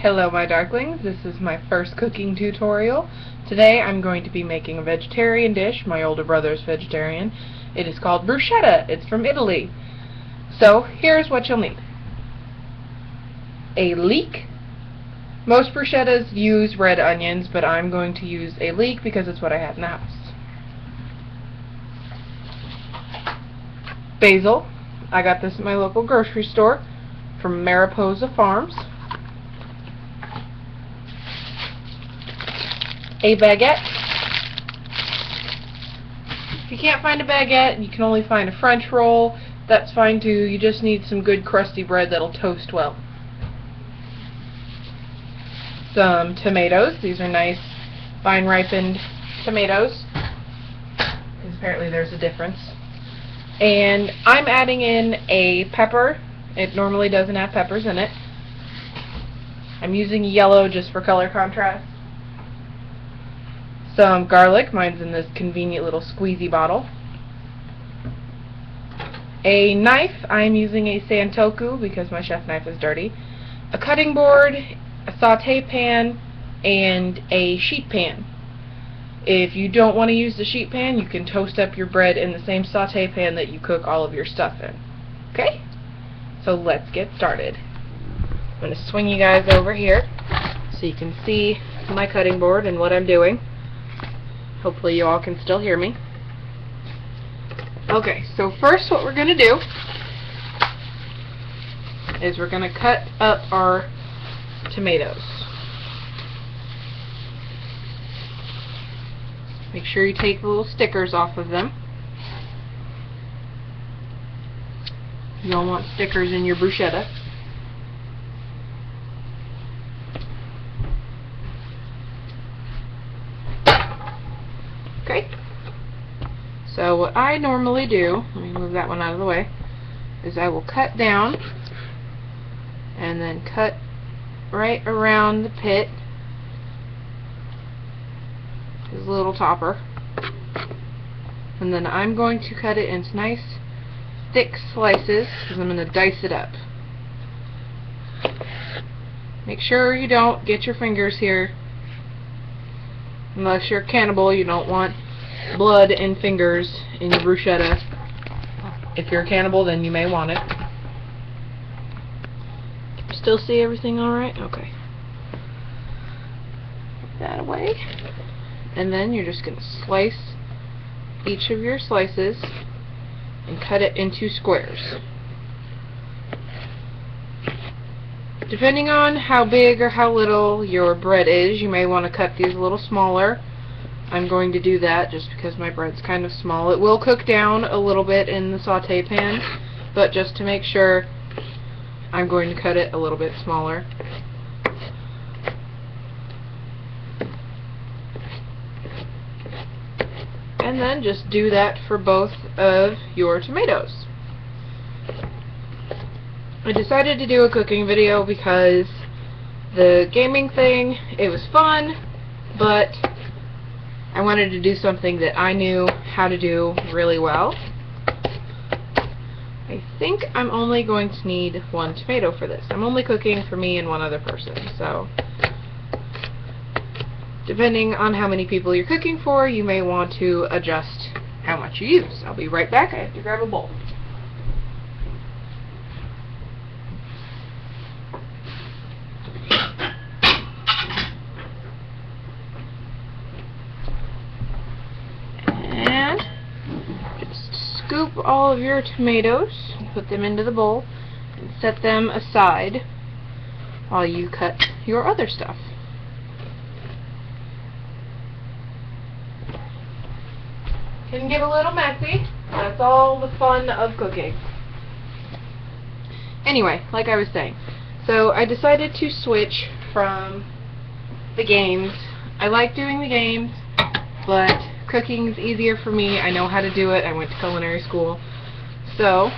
Hello my darklings, this is my first cooking tutorial. Today I'm going to be making a vegetarian dish. My older brother's vegetarian. It is called Bruschetta. It's from Italy. So here's what you'll need. A leek. Most bruschettas use red onions, but I'm going to use a leek because it's what I have in the house. Basil. I got this at my local grocery store from Mariposa Farms. A baguette. If you can't find a baguette, you can only find a French roll. That's fine too. You just need some good crusty bread that'll toast well. Some tomatoes. These are nice fine ripened tomatoes, because apparently there's a difference. And I'm adding in a pepper. It normally doesn't have peppers in it. I'm using yellow just for color contrast. Some garlic. Mine's in this convenient little squeezy bottle. A knife. I'm using a Santoku because my chef knife is dirty. A cutting board, a saute pan, and a sheet pan. If you don't want to use the sheet pan, you can toast up your bread in the same saute pan that you cook all of your stuff in. Okay? So let's get started. I'm going to swing you guys over here so you can see my cutting board and what I'm doing. Hopefully you all can still hear me. Okay, so first what we're going to do is we're going to cut up our tomatoes. Make sure you take the little stickers off of them. You don't want stickers in your bruschetta. Okay. So what I normally do, let me move that one out of the way, is I will cut down and then cut right around the pit. This little topper. And then I'm going to cut it into nice thick slices because I'm going to dice it up. Make sure you don't get your fingers here. Unless you're a cannibal, you don't want blood and fingers in your bruschetta. If you're a cannibal, then you may want it. Still see everything alright? Okay. Put that away. And then you're just going to slice each of your slices and cut it into squares. Depending on how big or how little your bread is, you may want to cut these a little smaller. I'm going to do that just because my bread's kind of small. It will cook down a little bit in the saute pan, but just to make sure, I'm going to cut it a little bit smaller. And then just do that for both of your tomatoes. I decided to do a cooking video because the gaming thing, it was fun, but I wanted to do something that I knew how to do really well. I think I'm only going to need one tomato for this. I'm only cooking for me and one other person, so depending on how many people you're cooking for, you may want to adjust how much you use. I'll be right back. I have to grab a bowl. And just scoop all of your tomatoes, put them into the bowl, and set them aside while you cut your other stuff. Can get a little messy. That's all the fun of cooking. Anyway, like I was saying, so I decided to switch from the games. I like doing the games, but cooking's easier for me. I know how to do it. I went to culinary school. So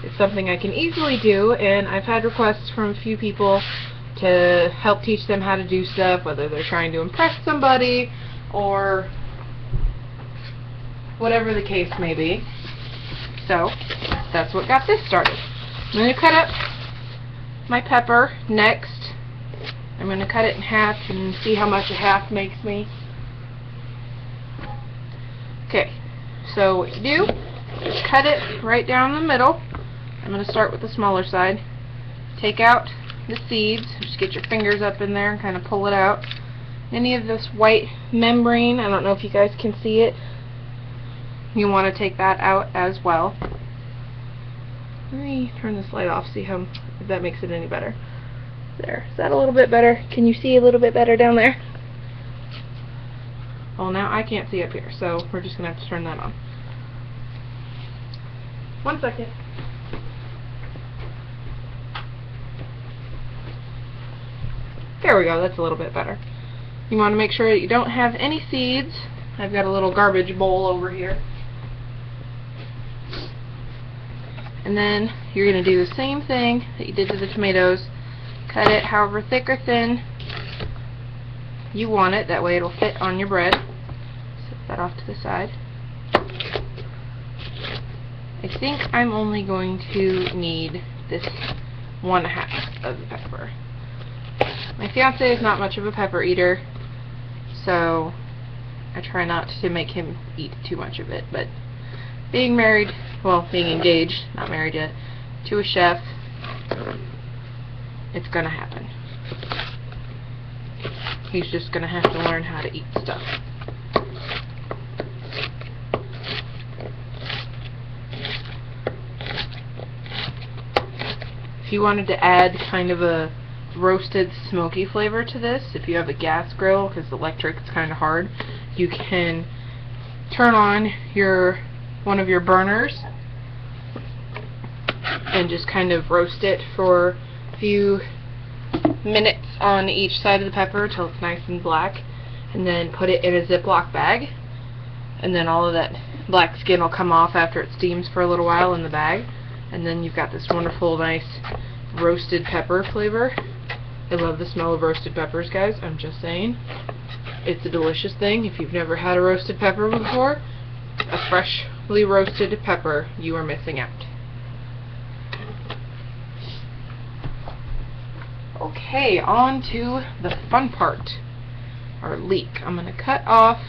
it's something I can easily do, and I've had requests from a few people to help teach them how to do stuff, whether they're trying to impress somebody or whatever the case may be. So that's what got this started. I'm going to cut up my pepper next, I'm going to cut it in half and see how much a half makes me. Okay, so what you do is cut it right down the middle. I'm going to start with the smaller side. Take out the seeds. Just get your fingers up in there and kind of pull it out. Any of this white membrane, I don't know if you guys can see it, you want to take that out as well. Let me turn this light off, see how if that makes it any better. There. Is that a little bit better? Can you see a little bit better down there? Well, now I can't see up here, so we're just going to have to turn that on. 1 second. There we go, that's a little bit better. You want to make sure that you don't have any seeds. I've got a little garbage bowl over here. And then you're going to do the same thing that you did to the tomatoes. Cut it however thick or thin you want it. That way it'll fit on your bread. Set that off to the side. I think I'm only going to need this 1/2 of the pepper. My fiance is not much of a pepper eater, so I try not to make him eat too much of it. But being married, well, being engaged, not married yet, to a chef, it's gonna happen. He's just gonna have to learn how to eat stuff. If you wanted to add kind of a roasted smoky flavor to this, if you have a gas grill, because electric is kind of hard, you can turn on one of your burners and just kind of roast it for a few minutes on each side of the pepper till it's nice and black, and then put it in a Ziploc bag, and then all of that black skin will come off after it steams for a little while in the bag, and then you've got this wonderful nice roasted pepper flavor. I love the smell of roasted peppers, guys. I'm just saying. It's a delicious thing. If you've never had a roasted pepper before, a freshly roasted pepper, you are missing out. Okay, on to the fun part, our leek. I'm going to cut off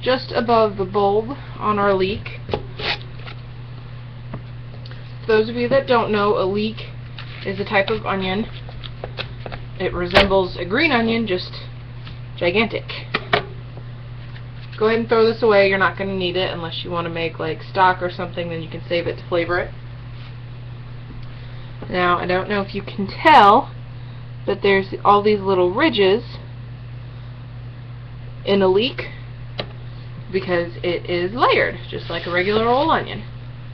just above the bulb on our leek. For those of you that don't know, a leek is a type of onion. It resembles a green onion, just gigantic. Go ahead and throw this away. You're not going to need it unless you want to make like stock or something, then you can save it to flavor it. Now, I don't know if you can tell, but there's all these little ridges in a leek because it is layered, just like a regular old onion.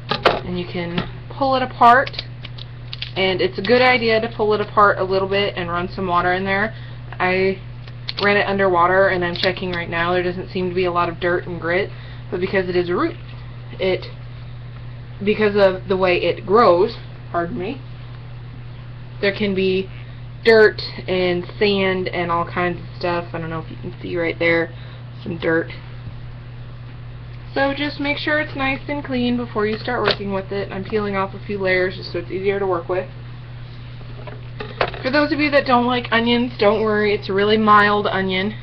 And you can pull it apart, and it's a good idea to pull it apart a little bit and run some water in there. I ran it underwater, and I'm checking right now. There doesn't seem to be a lot of dirt and grit, but because it is a root, because of the way it grows, pardon me, there can be dirt and sand and all kinds of stuff. I don't know if you can see right there, some dirt. So just make sure it's nice and clean before you start working with it. I'm peeling off a few layers just so it's easier to work with. For those of you that don't like onions, don't worry, it's a really mild onion.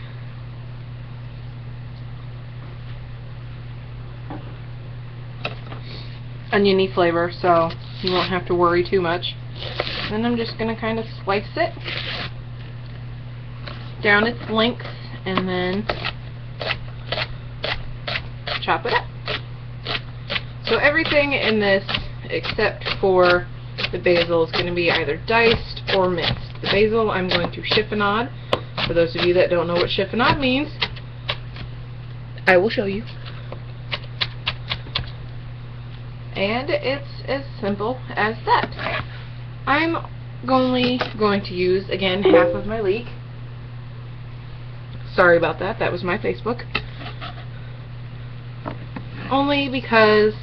Oniony flavor, so you won't have to worry too much. Then I'm just going to kind of slice it down its length and then chop it up. So everything in this except for the basil is going to be either diced or minced. The basil I'm going to chiffonade. For those of you that don't know what chiffonade means, I will show you. And it's as simple as that. I'm only going to use, again, half of my leek. Sorry about that. That was my Facebook. Only because,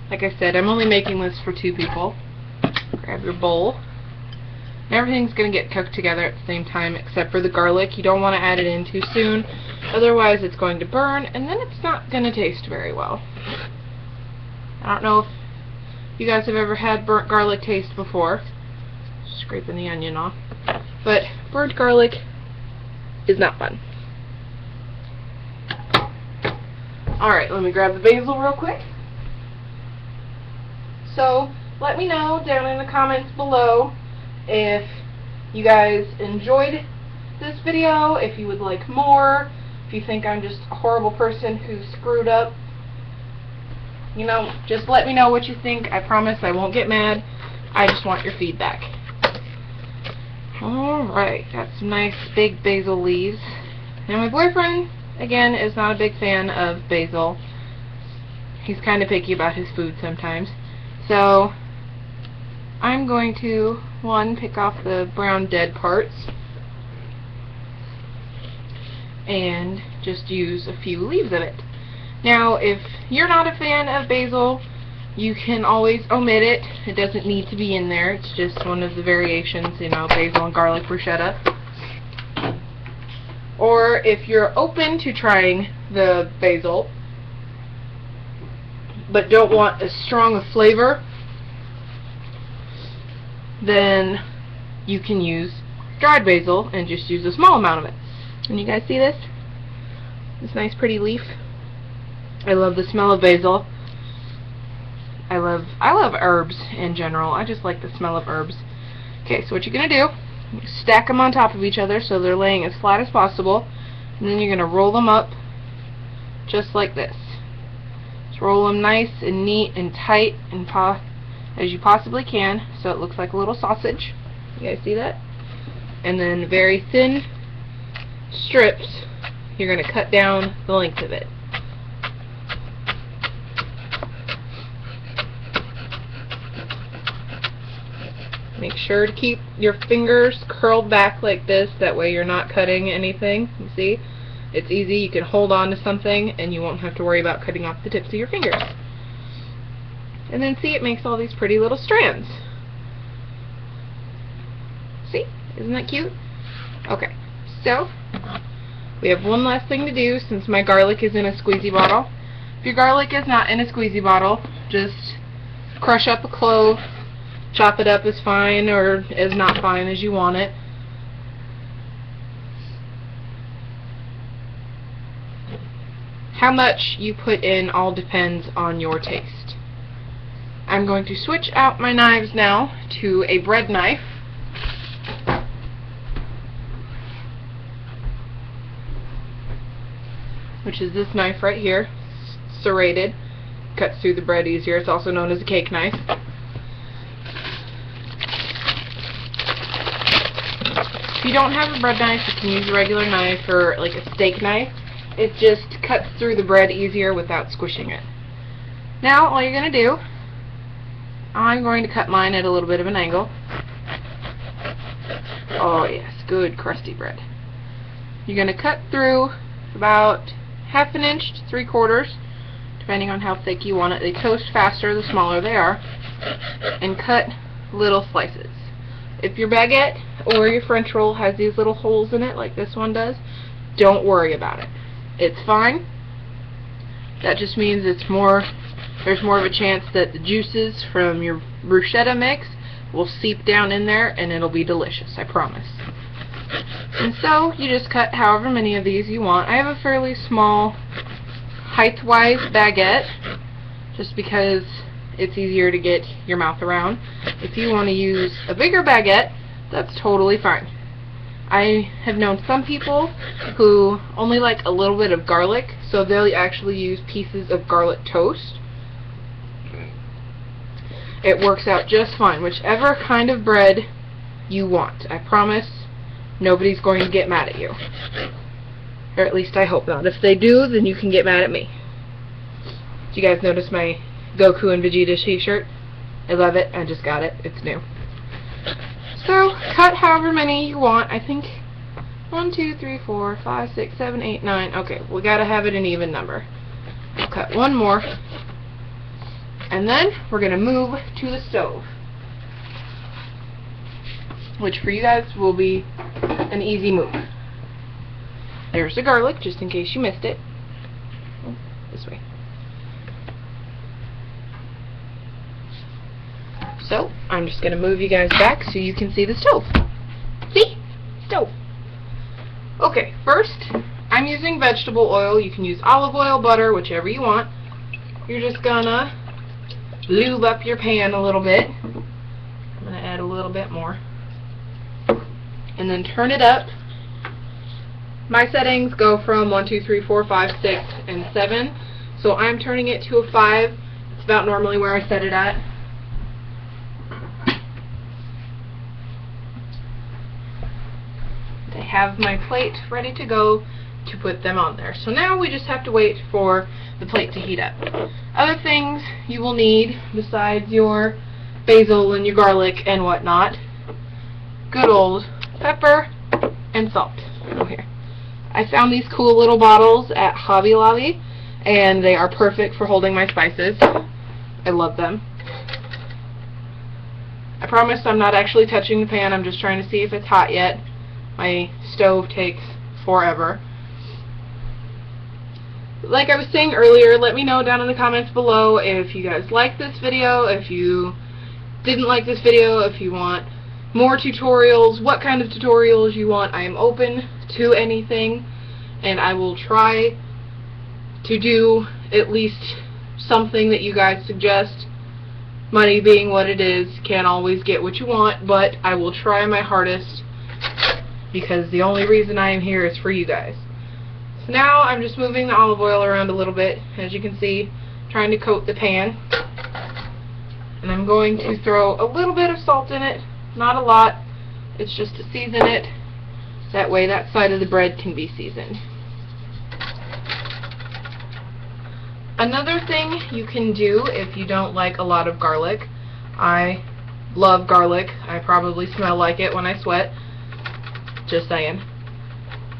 like I said, I'm only making this for 2 people. Grab your bowl. And everything's going to get cooked together at the same time except for the garlic. You don't want to add it in too soon. Otherwise it's going to burn and then it's not going to taste very well. I don't know if you guys have ever had burnt garlic taste before. scraping the onion off. But burnt garlic is not fun. Alright, let me grab the basil real quick. So, let me know down in the comments below if you guys enjoyed this video, if you would like more, if you think I'm just a horrible person who screwed up. You know, just let me know what you think. I promise I won't get mad. I just want your feedback. Alright, got some nice big basil leaves. Now my boyfriend, again, is not a big fan of basil. He's kind of picky about his food sometimes. So, I'm going to, one, pick off the brown dead parts and just use a few leaves of it. Now, if you're not a fan of basil, you can always omit it. It doesn't need to be in there. It's just one of the variations, you know, basil and garlic bruschetta. Or if you're open to trying the basil, but don't want as strong a flavor, then you can use dried basil and just use a small amount of it. Can you guys see this? This nice pretty leaf. I love the smell of basil. I love herbs in general. I just like the smell of herbs. Okay, so what you're going to do, stack them on top of each other so they're laying as flat as possible, and then you're going to roll them up just like this. Just roll them nice and neat and tight and as you possibly can so it looks like a little sausage. You guys see that? And then very thin strips you're going to cut down the length of it. Make sure to keep your fingers curled back like this, that way you're not cutting anything. You see? It's easy, you can hold on to something and you won't have to worry about cutting off the tips of your fingers. And then see, it makes all these pretty little strands. See? Isn't that cute? Okay, so we have one last thing to do since my garlic is in a squeezy bottle. If your garlic is not in a squeezy bottle, just crush up a clove. Chop it up as fine or as not fine as you want it. How much you put in all depends on your taste. I'm going to switch out my knives now to a bread knife. Which is this knife right here, serrated. Cuts through the bread easier. It's also known as a cake knife. If you don't have a bread knife, you can use a regular knife or like a steak knife. It just cuts through the bread easier without squishing it. Now, all you're going to do, I'm going to cut mine at a little bit of an angle. Oh yes, good crusty bread. You're going to cut through about 1/2 inch to 3/4, depending on how thick you want it. They toast faster the smaller they are. And cut little slices. If your baguette or your French roll has these little holes in it, like this one does, don't worry about it. It's fine. That just means there's more of a chance that the juices from your bruschetta mix will seep down in there and it'll be delicious, I promise. And so, you just cut however many of these you want. I have a fairly small, height-wise baguette, just because it's easier to get your mouth around. If you want to use a bigger baguette, that's totally fine. I have known some people who only like a little bit of garlic, so they'll actually use pieces of garlic toast. It works out just fine, whichever kind of bread you want. I promise nobody's going to get mad at you. Or at least I hope not. If they do, then you can get mad at me. Did you guys notice my Goku and Vegeta t-shirt? I love it. I just got it. It's new. So, cut however many you want. I think 1, 2, 3, 4, 5, 6, 7, 8, 9. Okay, we gotta have it an even number. I'll cut one more. And then we're gonna move to the stove, which for you guys will be an easy move. There's the garlic, just in case you missed it. Oh, this way. So, I'm just going to move you guys back so you can see the stove. See? Stove. Okay, first, I'm using vegetable oil. You can use olive oil, butter, whichever you want. You're just going to lube up your pan a little bit. I'm going to add a little bit more. And then turn it up. My settings go from 1, 2, 3, 4, 5, 6, and 7. So I'm turning it to a 5. It's about normally where I set it at. I have my plate ready to go to put them on there. So now we just have to wait for the plate to heat up. Other things you will need besides your basil and your garlic and whatnot, good old pepper and salt. Oh, here. I found these cool little bottles at Hobby Lobby, and they are perfect for holding my spices. I love them. I promise I'm not actually touching the pan. I'm just trying to see if it's hot yet. My stove takes forever. Like I was saying earlier, let me know down in the comments below if you guys like this video, if you didn't like this video, if you want more tutorials, what kind of tutorials you want. I am open to anything, and I will try to do at least something that you guys suggest. Money being what it is, can't always get what you want, but I will try my hardest because the only reason I am here is for you guys. So now I'm just moving the olive oil around a little bit, as you can see, trying to coat the pan. And I'm going to throw a little bit of salt in it, not a lot. It's just to season it. That way that side of the bread can be seasoned. Another thing you can do if you don't like a lot of garlic, I love garlic. I probably smell like it when I sweat. Just saying.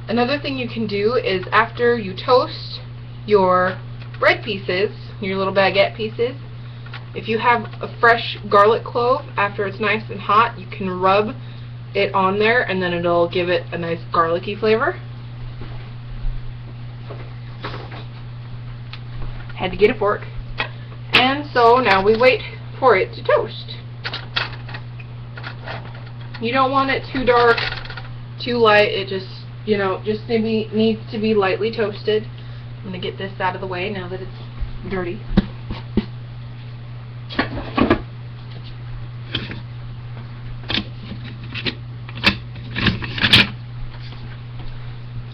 Another thing you can do is after you toast your bread pieces, your little baguette pieces, if you have a fresh garlic clove, after it's nice and hot, you can rub it on there and then it'll give it a nice garlicky flavor. Had to get a fork. And so now we wait for it to toast. You don't want it too dark, too light. It just, you know, just maybe needs to be lightly toasted. I'm going to get this out of the way now that it's dirty.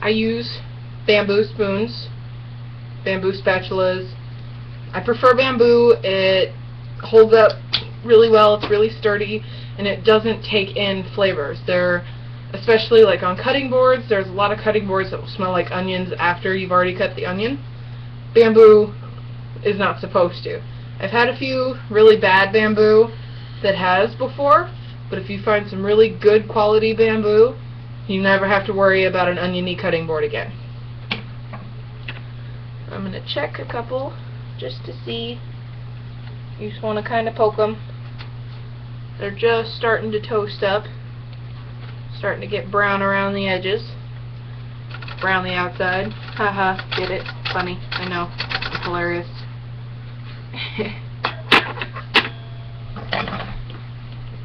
I use bamboo spoons, bamboo spatulas. I prefer bamboo. It holds up really well. It's really sturdy, and it doesn't take in flavors. Especially like on cutting boards, there's a lot of cutting boards that will smell like onions after you've already cut the onion. Bamboo is not supposed to. I've had a few really bad bamboo that has before, but if you find some really good quality bamboo, you never have to worry about an oniony cutting board again. I'm going to check a couple just to see. You just want to kind of poke them. They're just starting to toast up. Starting to get brown around the edges. Brown the outside. Haha, get it? Funny. I know. It's hilarious.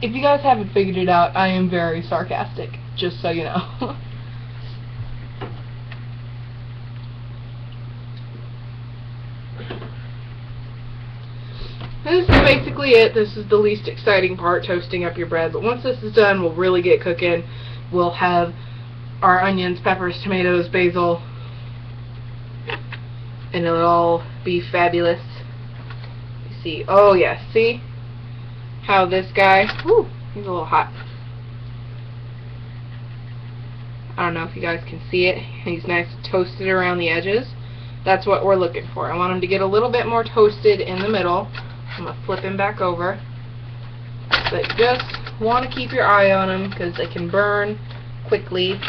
If you guys haven't figured it out, I am very sarcastic, just so you know. This is basically it. This is the least exciting part, toasting up your bread. But once this is done, we'll really get cooking. We'll have our onions, peppers, tomatoes, basil, and it'll all be fabulous. You see, oh yeah, see how this guy, whoo, he's a little hot. I don't know if you guys can see it. He's nice toasted around the edges. That's what we're looking for. I want him to get a little bit more toasted in the middle. I'm going to flip him back over. But just want to keep your eye on them because they can burn quickly.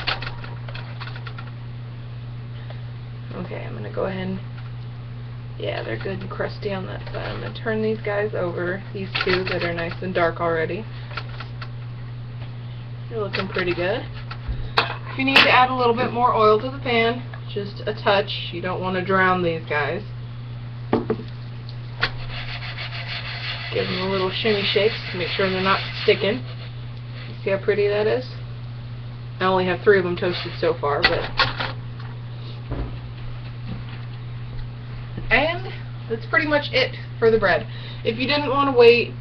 Okay, I'm going to go ahead and, yeah, they're good and crusty on that side. I'm going to turn these guys over, these two that are nice and dark already. They're looking pretty good. If you need to add a little bit more oil to the pan, just a touch. You don't want to drown these guys. Give them a little shimmy shakes to make sure they're not sticking. See how pretty that is? I only have 3 of them toasted so far, but... And that's pretty much it for the bread. If you didn't want to wait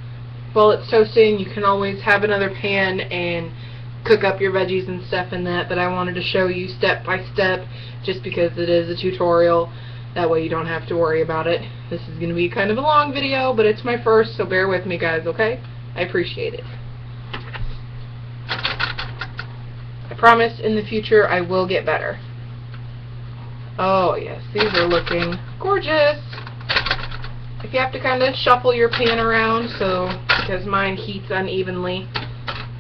while it's toasting, you can always have another pan and cook up your veggies and stuff in that, but I wanted to show you step by step just because it is a tutorial. That way you don't have to worry about it. This is going to be kind of a long video, but it's my first, so bear with me, guys, okay? I appreciate it. I promise in the future I will get better. Oh yes, these are looking gorgeous. If you have to kind of shuffle your pan around, because mine heats unevenly,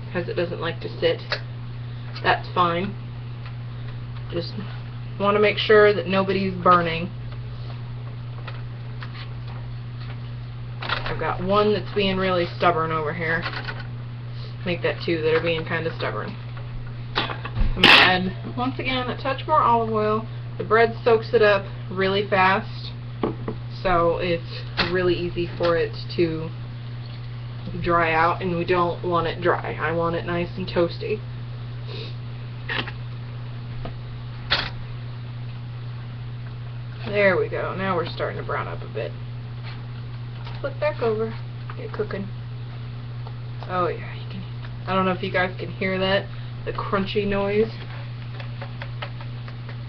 because it doesn't like to sit, that's fine. Just want to make sure that nobody's burning. I've got one that's being really stubborn over here. Make that 2 that are being kind of stubborn. I'm going to add, once again, a touch more olive oil. The bread soaks it up really fast, so it's really easy for it to dry out, and we don't want it dry. I want it nice and toasty. There we go. Now we're starting to brown up a bit. Flip back over. Get cooking. Oh yeah, you can. I don't know if you guys can hear that, the crunchy noise.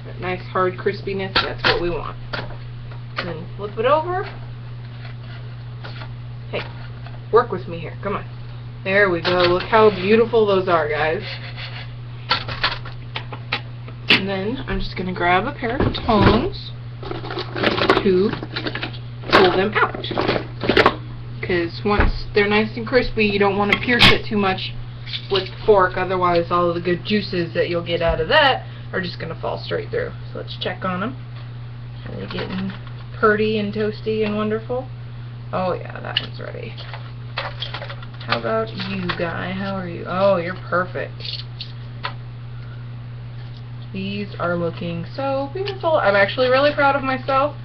That nice hard crispiness. That's what we want. And then flip it over. Hey, work with me here. Come on. There we go. Look how beautiful those are, guys. And then I'm just going to grab a pair of tongs to pull them out. Because once they're nice and crispy, you don't want to pierce it too much with the fork. Otherwise, all of the good juices that you'll get out of that are just going to fall straight through. So let's check on them. Are they getting pretty and toasty and wonderful? Oh yeah, that one's ready. How about you, guy? How are you? Oh, you're perfect. These are looking so beautiful. I'm actually really proud of myself.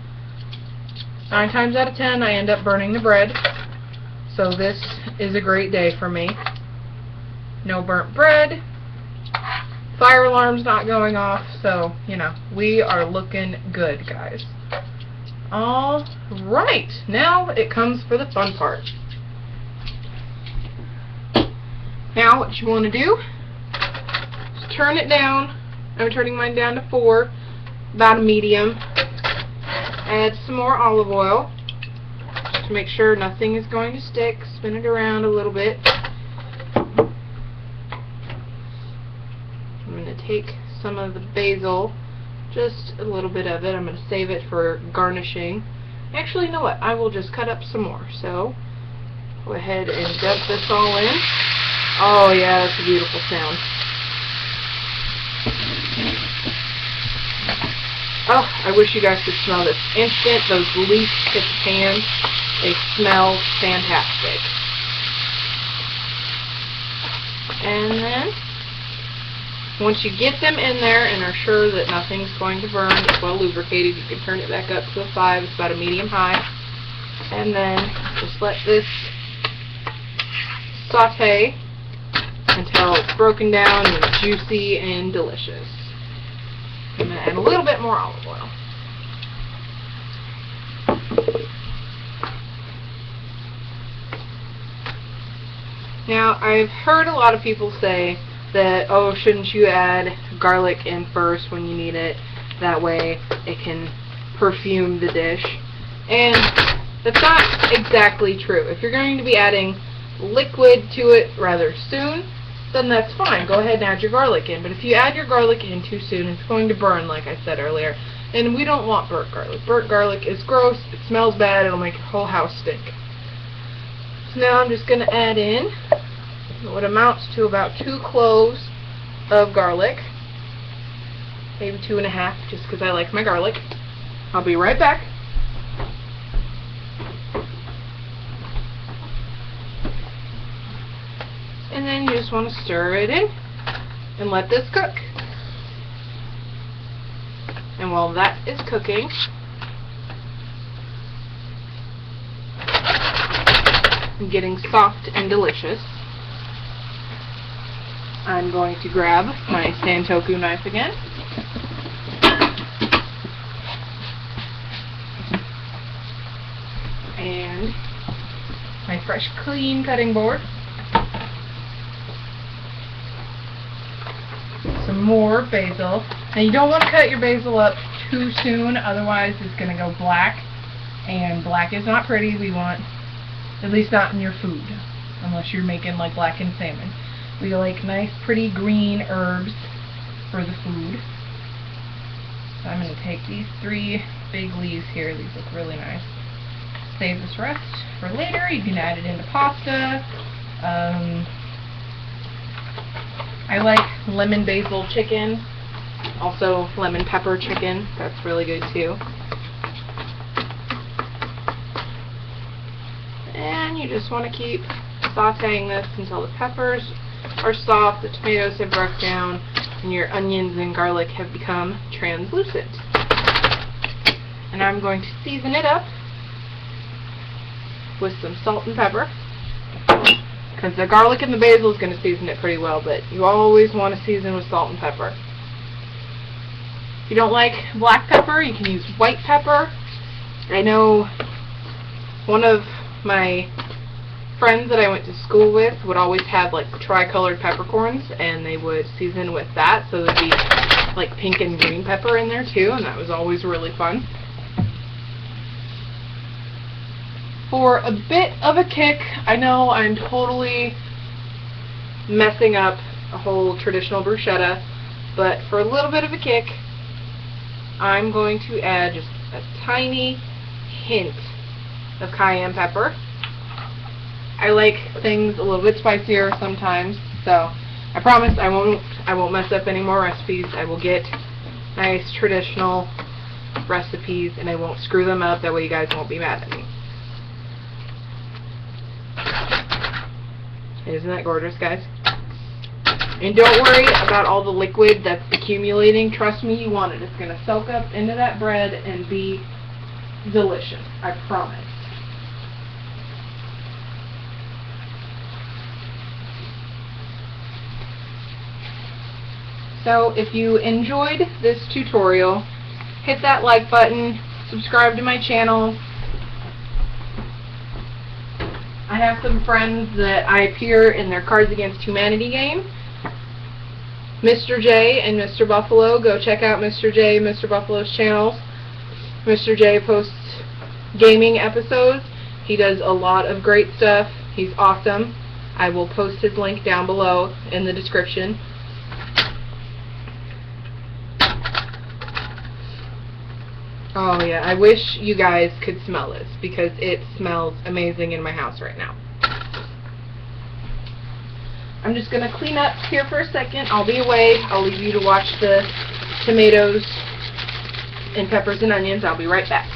9 times out of 10, I end up burning the bread. So this is a great day for me. No burnt bread. Fire alarm's not going off. So, you know, we are looking good, guys. Alright, now it comes for the fun part. Now what you want to do is turn it down. I'm turning mine down to 4, about a medium. Add some more olive oil to make sure nothing is going to stick. Spin it around a little bit. I'm going to take some of the basil, just a little bit of it. I'm going to save it for garnishing. Actually, you know what? I will just cut up some more. So, go ahead and dump this all in. Oh yeah, that's a beautiful sound. Oh, I wish you guys could smell this. Instant, those leaks hit the pan. They smell fantastic. And then, once you get them in there and are sure that nothing's going to burn, it's well lubricated, you can turn it back up to a 5. It's about a medium high. And then just let this saute until it's broken down and juicy and delicious. I'm going to add a little bit more olive oil. Now, I've heard a lot of people say that, oh, shouldn't you add garlic in first when you need it? That way it can perfume the dish. And that's not exactly true. If you're going to be adding liquid to it rather soon, then that's fine. Go ahead and add your garlic in. But if you add your garlic in too soon, it's going to burn, like I said earlier. And we don't want burnt garlic. Burnt garlic is gross. It smells bad. It'll make your whole house stink. So now I'm just going to add in what amounts to about 2 cloves of garlic. Maybe 2.5, just because I like my garlic. I'll be right back. And then you just want to stir it in and let this cook. And while that is cooking, and getting soft and delicious, I'm going to grab my Santoku knife again. And my fresh, clean cutting board. Some more basil. Now you don't want to cut your basil up too soon, otherwise it's going to go black, and black is not pretty. We want, at least not in your food, unless you're making like blackened salmon. We like nice pretty green herbs for the food. So I'm going to take these 3 big leaves here. These look really nice. Save this rest for later. You can add it into pasta. I like lemon basil chicken, also lemon pepper chicken. That's really good too. And you just want to keep sauteing this until the peppers are soft, the tomatoes have broke down, and your onions and garlic have become translucent. And I'm going to season it up with some salt and pepper, because the garlic and the basil is going to season it pretty well, but you always want to season with salt and pepper. If you don't like black pepper, you can use white pepper. I know one of my friends that I went to school with would always have like tricolored peppercorns, and they would season with that, so there'd be like pink and green pepper in there too, and that was always really fun. For a bit of a kick, I know I'm totally messing up a whole traditional bruschetta, but for a little bit of a kick, I'm going to add just a tiny hint of cayenne pepper. I like things a little bit spicier sometimes, so I promise I won't mess up any more recipes. I will get nice traditional recipes and I won't screw them up, that way you guys won't be mad at me. Isn't that gorgeous, guys? And don't worry about all the liquid that's accumulating. Trust me, you want it. It's going to soak up into that bread and be delicious. I promise. So if you enjoyed this tutorial, hit that like button, subscribe to my channel. I have some friends that I appear in their Cards Against Humanity game. Mr. J and Mr. Buffalo. Go check out Mr. J and Mr. Buffalo's channels. Mr. J posts gaming episodes. He does a lot of great stuff. He's awesome. I will post his link down below in the description. Oh yeah, I wish you guys could smell this, because it smells amazing in my house right now. I'm just going to clean up here for a second. I'll be away. I'll leave you to watch the tomatoes and peppers and onions. I'll be right back.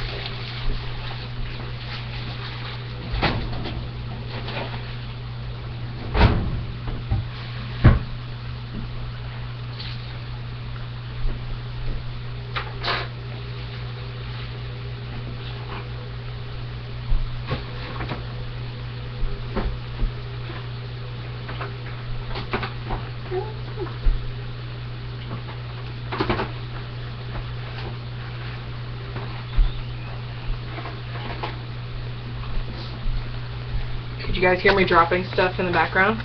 Could you guys hear me dropping stuff in the background?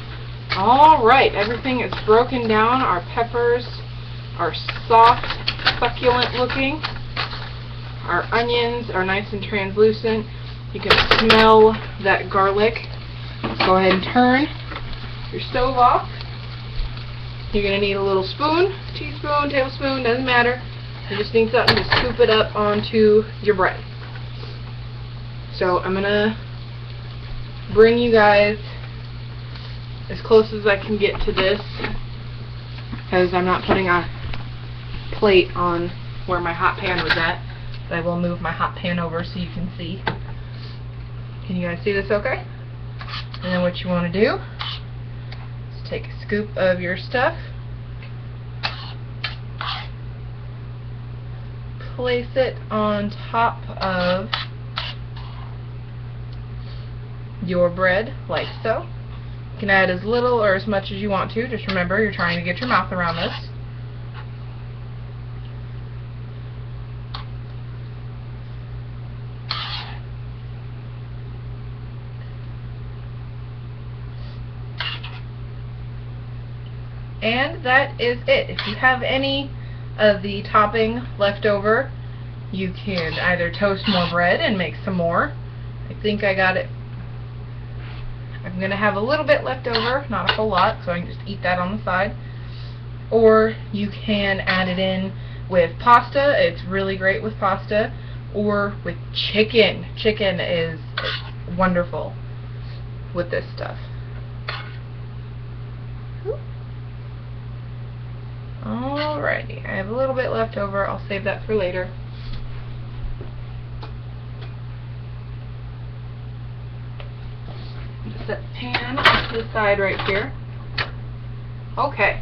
Alright, everything is broken down. Our peppers are soft, succulent looking. Our onions are nice and translucent. You can smell that garlic. Go ahead and turn your stove off. You're going to need a little spoon, teaspoon, tablespoon, doesn't matter. You just need something to scoop it up onto your bread. So I'm going to bring you guys as close as I can get to this, because I'm not putting a plate on where my hot pan was at, but I will move my hot pan over so you can see. Can you guys see this okay? And then what you want to do is take a scoop of your stuff, place it on top of your bread like so. You can add as little or as much as you want to. Just remember, you're trying to get your mouth around this. And that is it. If you have any of the topping left over, you can either toast more bread and make some more. I think I got it. I'm going to have a little bit left over, not a whole lot, so I can just eat that on the side. Or you can add it in with pasta. It's really great with pasta. Or with chicken. Chicken is wonderful with this stuff. Alrighty, I have a little bit left over. I'll save that for later. Just set the pan off to the side right here. Okay,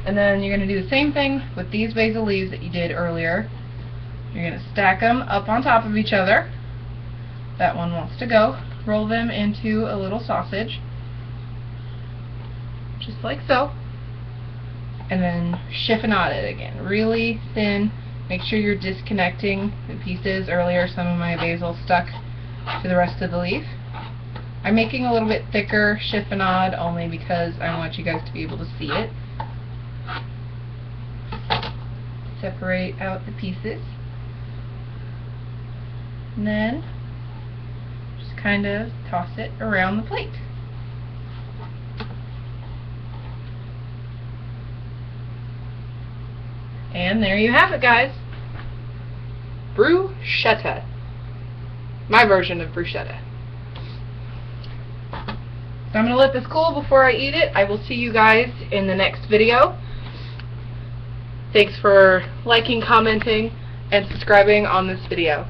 and then you're going to do the same thing with these basil leaves that you did earlier. You're going to stack them up on top of each other. That one wants to go. Roll them into a little sausage, just like so. And then chiffonade it again, really thin. Make sure you're disconnecting the pieces. Earlier, some of my basil stuck to the rest of the leaf. I'm making a little bit thicker chiffonade only because I want you guys to be able to see it. Separate out the pieces. And then just kind of toss it around the plate. And there you have it, guys. Bruschetta. My version of bruschetta. So I'm going to let this cool before I eat it. I will see you guys in the next video. Thanks for liking, commenting, and subscribing on this video.